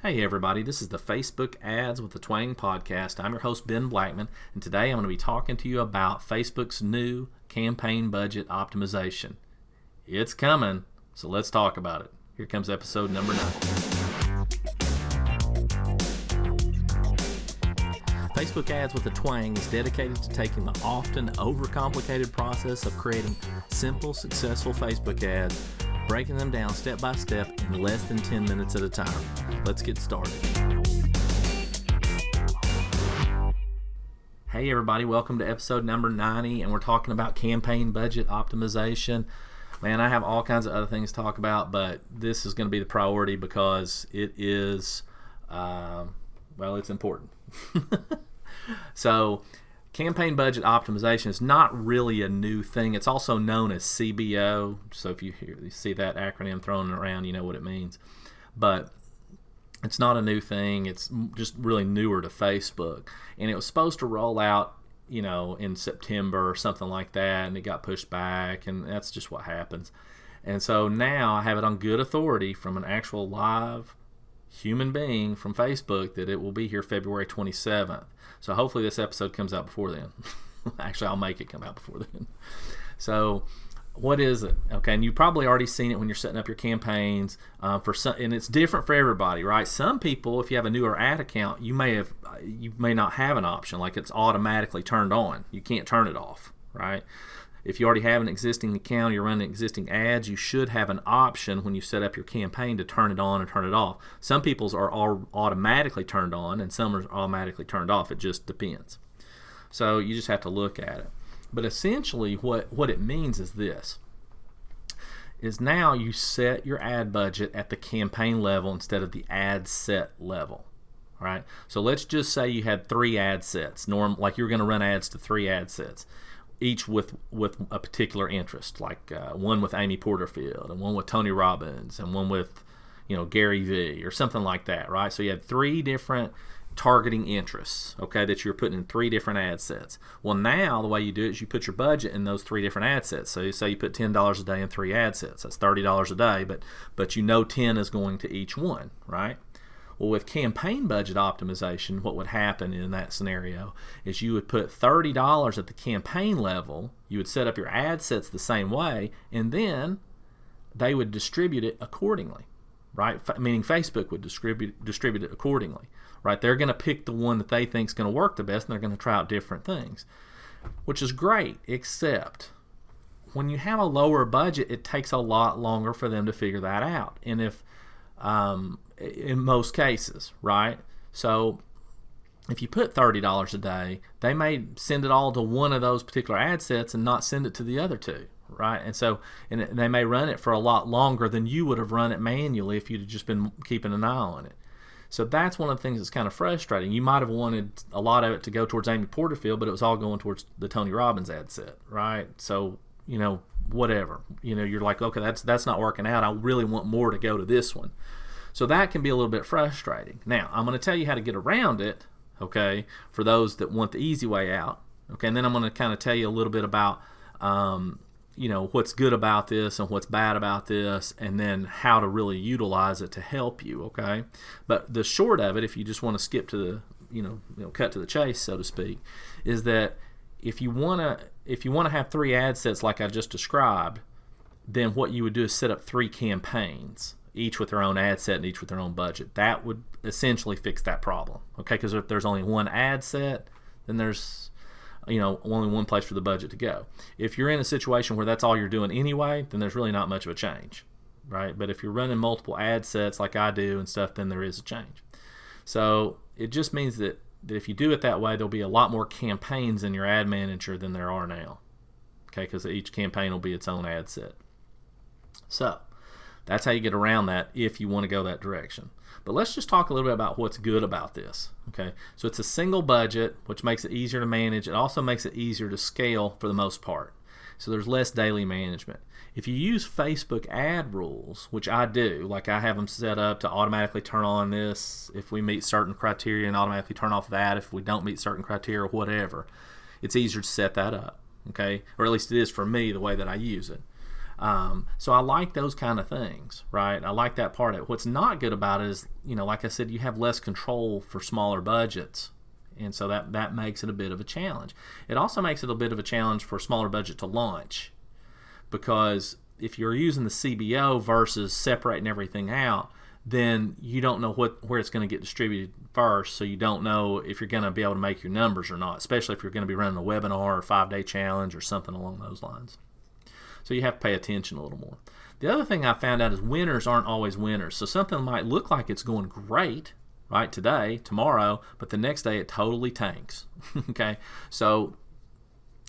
Hey everybody, this is the Facebook Ads with the Twang podcast. I'm your host Ben Blackman, and today I'm going to be talking to you about Facebook's new campaign budget optimization. It's coming, so let's talk about it. Here comes episode number 9. Facebook Ads with the Twang is dedicated to taking the often overcomplicated process of creating simple, successful Facebook ads, breaking them down step by step in less than 10 minutes at a time. Let's get started. Hey everybody, welcome to episode number 90, and we're talking about campaign budget optimization. Man, I have all kinds of other things to talk about, but this is going to be the priority because it is, it's important. So, campaign budget optimization is not really a new thing. It's also known as CBO. So if you see that acronym thrown around, you know what it means. But it's not a new thing. It's just really newer to Facebook. And it was supposed to roll out, in September or something like that, and it got pushed back, and that's just what happens. And so now I have it on good authority from an actual live human being from Facebook that it will be here February 27th. So hopefully this episode comes out before then. Actually, I'll make it come out before then. So what is it? Okay, and you've probably already seen it when you're setting up your campaigns. And it's different for everybody, right? Some people, if you have a newer ad account, you may not have an option, like it's automatically turned on. You can't turn it off, right? If you already have an existing account, you're running existing ads, you should have an option when you set up your campaign to turn it on or turn it off. Some people's are all automatically turned on and some are automatically turned off. It just depends. So you just have to look at it. But essentially what it means is this, is now you set your ad budget at the campaign level instead of the ad set level. Right? So let's just say you had 3 ad sets, like you're going to run ads to 3 ad sets, each with a particular interest, like one with Amy Porterfield and one with Tony Robbins and one with Gary Vee or something like that, right? So you had 3 different targeting interests, okay, that you're putting in 3 different ad sets. Well, now the way you do it is you put your budget in those 3 different ad sets. So you say you put $10 a day in 3 ad sets. That's $30 a day, but 10 is going to each one, right? Well, with campaign budget optimization, what would happen in that scenario is you would put $30 at the campaign level, you would set up your ad sets the same way, and then they would distribute it accordingly, right? Meaning Facebook would distribute it accordingly, right? They're going to pick the one that they think is going to work the best, and they're going to try out different things, which is great, except when you have a lower budget, it takes a lot longer for them to figure that out. And if in most cases, right? So if you put $30 a day, they may send it all to one of those particular ad sets and not send it to the other 2, right? And they may run it for a lot longer than you would have run it manually if you'd just been keeping an eye on it. So that's one of the things that's kind of frustrating. You might have wanted a lot of it to go towards Amy Porterfield, but it was all going towards the Tony Robbins ad set, right? So, whatever. You're like, okay, that's not working out. I really want more to go to this one. So that can be a little bit frustrating. Now, I'm going to tell you how to get around it, okay, for those that want the easy way out. Okay, and then I'm going to kind of tell you a little bit about, what's good about this and what's bad about this, and then how to really utilize it to help you, okay? But the short of it, if you just want to skip to the, cut to the chase, so to speak, is that if you want to have 3 ad sets like I just described, then what you would do is set up 3 campaigns, each with their own ad set and each with their own budget. That would essentially fix that problem, okay? Because if there's only one ad set, then there's only one place for the budget to go. If you're in a situation where that's all you're doing anyway, then there's really not much of a change, right? But if you're running multiple ad sets like I do and stuff, then there is a change. So it just means that if you do it that way, there'll be a lot more campaigns in your ad manager than there are now, okay? Because each campaign will be its own ad set. So that's how you get around that if you want to go that direction. But let's just talk a little bit about what's good about this. Okay, so it's a single budget, which makes it easier to manage. It also makes it easier to scale for the most part. So there's less daily management. If you use Facebook ad rules, which I do, like I have them set up to automatically turn on this if we meet certain criteria and automatically turn off that if we don't meet certain criteria or whatever, it's easier to set that up. Okay, or at least it is for me the way that I use it. So I like those kind of things, right? I like that part of it. What's not good about it is, like I said, you have less control for smaller budgets. And so that makes it a bit of a challenge. It also makes it a bit of a challenge for a smaller budget to launch, because if you're using the CBO versus separating everything out, then you don't know where it's going to get distributed first, so you don't know if you're going to be able to make your numbers or not, especially if you're going to be running a webinar or a 5-day challenge or something along those lines. So you have to pay attention a little more. The other thing I found out is winners aren't always winners. So something might look like it's going great, right, today, tomorrow, but the next day it totally tanks. Okay, so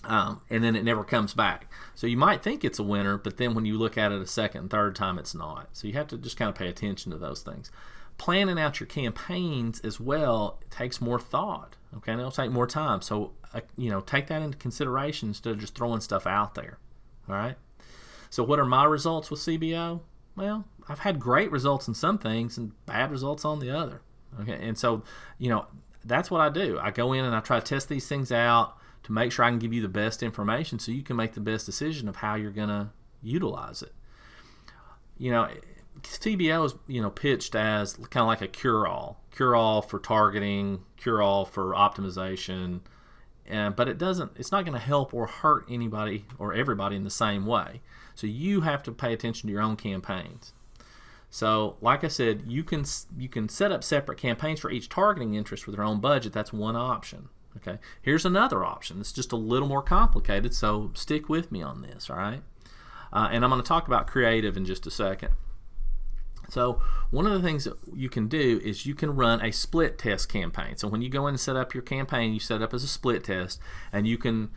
and then it never comes back. So you might think it's a winner, but then when you look at it a second and third time, it's not. So you have to just kind of pay attention to those things. Planning out your campaigns as well takes more thought. Okay, and it'll take more time. So take that into consideration instead of just throwing stuff out there. All right. So what are my results with CBO? Well, I've had great results in some things and bad results on the other. Okay, and so that's what I do. I go in and I try to test these things out to make sure I can give you the best information so you can make the best decision of how you're going to utilize it. CBO is pitched as kind of like a cure-all for targeting, cure-all for optimization, but it's not going to help or hurt anybody or everybody in the same way. So you have to pay attention to your own campaigns. So like I said, you can set up separate campaigns for each targeting interest with their own budget. That's one option. Okay, here's another option. It's just a little more complicated, so stick with me on this, all right? And I'm going to talk about creative in just a second. So one of the things that you can do is you can run a split test campaign. So when you go in and set up your campaign, you set up as a split test, and you can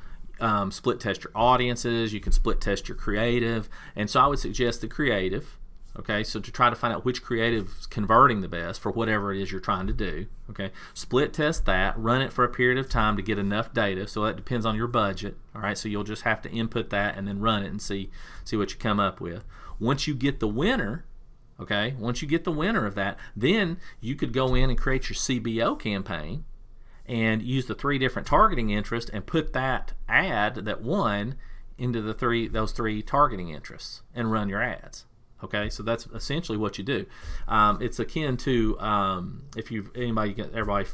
split test your audiences, you can split test your creative, and so I would suggest the creative. Okay, so to try to find out which creative is converting the best for whatever it is you're trying to do. Okay, split test that, run it for a period of time to get enough data. So that depends on your budget. All right, so you'll just have to input that and then run it and see what you come up with. Once you get the winner, of that, then you could go in and create your CBO campaign and use the 3 different targeting interests and put that ad that won into those three targeting interests and run your ads. Okay, so that's essentially what you do. It's akin to everybody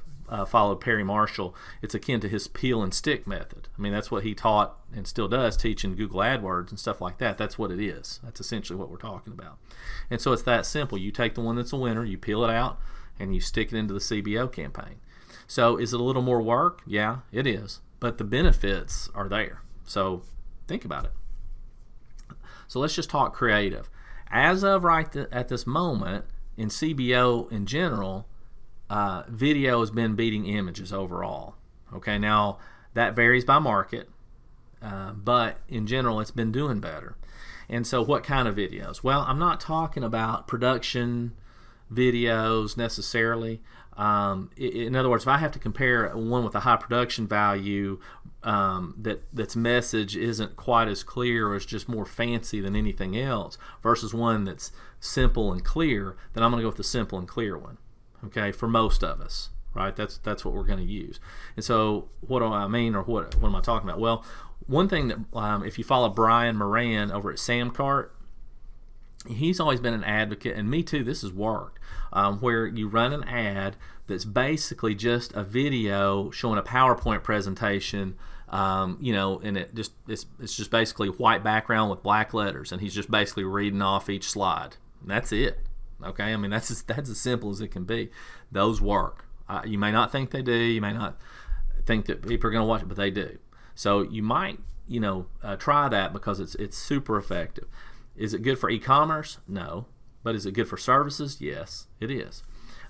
followed Perry Marshall. It's akin to his peel and stick method. I mean, that's what he taught and still does teach in Google AdWords and stuff like that. That's what it is. That's essentially what we're talking about. And so it's that simple. You take the one that's a winner, you peel it out, and you stick it into the CBO campaign. So is it a little more work? Yeah, it is. But the benefits are there. So think about it. So let's just talk creative. As of at this moment, in CBO in general, video has been beating images overall. Okay, now that varies by market, but in general, it's been doing better. And so what kind of videos? Well, I'm not talking about production videos necessarily. In other words, if I have to compare one with a high production value that's message isn't quite as clear or is just more fancy than anything else versus one that's simple and clear, then I'm going to go with the simple and clear one. Okay, for most of us, right? That's what we're going to use. And so what do I mean, or what am I talking about? Well, one thing that if you follow Brian Moran over at Samcart, he's always been an advocate, and me too, this has worked, where you run an ad that's basically just a video showing a PowerPoint presentation, and it's just basically white background with black letters, and he's just basically reading off each slide. And that's it. Okay, I mean that's as simple as it can be. Those work. You may not think they do. You may not think that people are going to watch it, but they do. So you might try that because it's super effective. Is it good for e-commerce? No. But is it good for services? Yes, it is.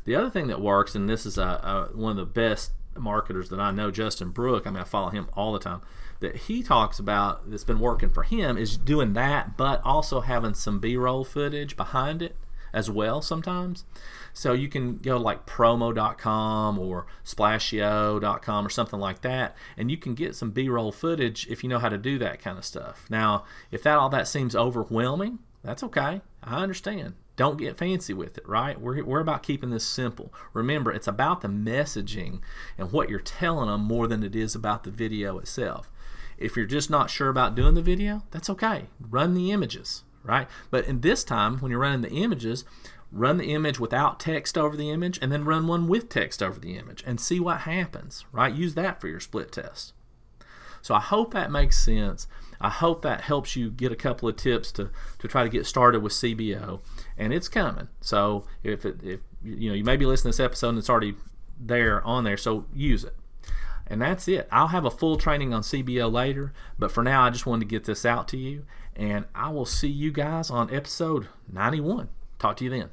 The other thing that works, and this is one of the best marketers that I know, Justin Brook, I follow him all the time, that he talks about that's been working for him is doing that, but also having some B-roll footage behind it as well sometimes. So you can go like promo.com or splashio.com or something like that, and you can get some B-roll footage if you know how to do that kind of stuff. Now, if all that seems overwhelming, that's okay. I understand. Don't get fancy with it, right? We're about keeping this simple. Remember, it's about the messaging and what you're telling them more than it is about the video itself. If you're just not sure about doing the video, that's okay. Run the images, right? But in this time, when you're running the images, run the image without text over the image, and then run one with text over the image and see what happens, right? Use that for your split test. So I hope that makes sense. I hope that helps you get a couple of tips to try to get started with CBO, and it's coming. So if you may be listening to this episode and it's already on there, so use it. And that's it. I'll have a full training on CBO later, but for now I just wanted to get this out to you, and I will see you guys on episode 91. Talk to you then.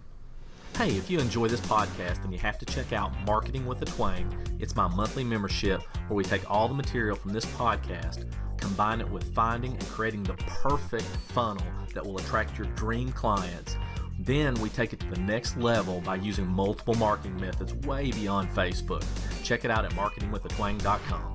Hey, if you enjoy this podcast, then you have to check out Marketing with a Twang. It's my monthly membership where we take all the material from this podcast, combine it with finding and creating the perfect funnel that will attract your dream clients. Then we take it to the next level by using multiple marketing methods way beyond Facebook. Check it out at marketingwithatwang.com.